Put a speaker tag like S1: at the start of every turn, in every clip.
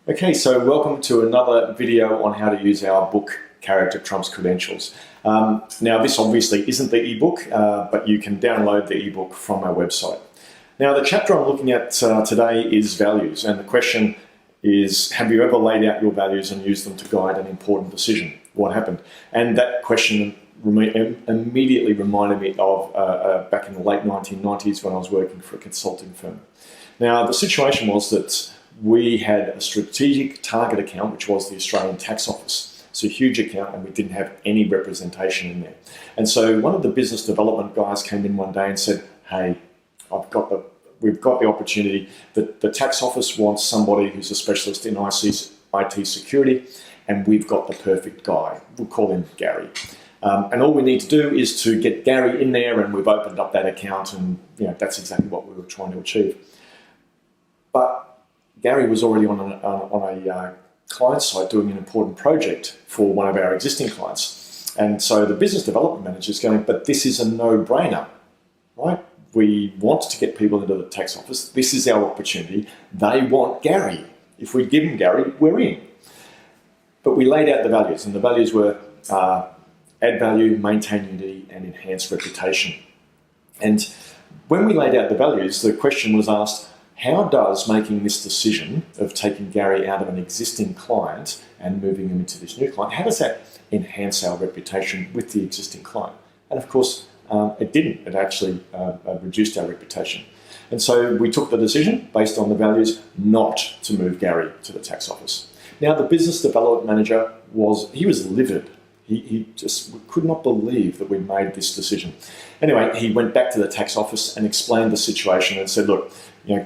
S1: Okay, so welcome to another video on how to use our book, Character Trumps Credentials. Now this obviously isn't the ebook, but you can download the ebook from our website. Now the chapter I'm looking at today is values, and the question is, have you ever laid out your values and used them to guide an important decision? What happened? And that question immediately reminded me of back in the late 1990s when I was working for a consulting firm. Now the situation was that we had a strategic target account, which was the Australian Tax Office. It's a huge account and we didn't have any representation in there. And so one of the business development guys came in one day and said, hey, we've got the opportunity that the tax office wants somebody who's a specialist in IT security, and we've got the perfect guy. We'll call him Gary. And all we need to do is to get Gary in there, and we've opened up that account, and that's exactly what we were trying to achieve. But Gary was already on a client site doing an important project for one of our existing clients. And so the business development manager is going, but this is a no-brainer, right? We want to get people into the tax office. This is our opportunity. They want Gary. If we give them Gary, we're in. But we laid out the values, and the values were add value, maintain unity, and enhance reputation. And when we laid out the values, the question was asked, how does making this decision of taking Gary out of an existing client and moving him into this new client, how does that enhance our reputation with the existing client? And of course, it didn't. It actually reduced our reputation. And so we took the decision, based on the values, not to move Gary to the tax office. Now, the business development manager was livid. He just could not believe that we made this decision. Anyway, he went back to the tax office and explained the situation and said, look,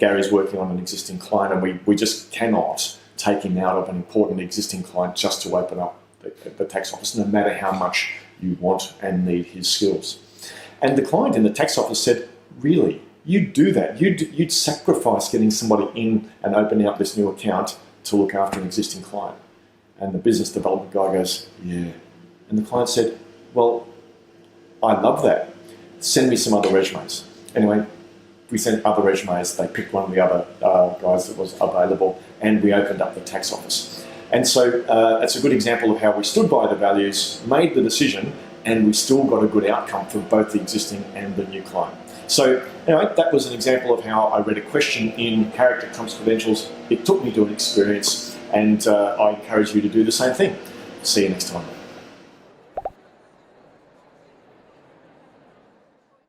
S1: Gary's working on an existing client, and we just cannot take him out of an important existing client just to open up the tax office, no matter how much you want and need his skills. And the client in the tax office said, really, you'd do that? You'd sacrifice getting somebody in and opening up this new account to look after an existing client? And the business development guy goes, yeah. And the client said, well, I love that. Send me some other resumes. Anyway, we sent other resumes. They picked one of the other guys that was available, and we opened up the tax office. And so that's a good example of how we stood by the values, made the decision, and we still got a good outcome for both the existing and the new client. So anyway, that was an example of how I read a question in Character Trumps Credentials. It took me to an experience, and I encourage you to do the same thing. See you next time.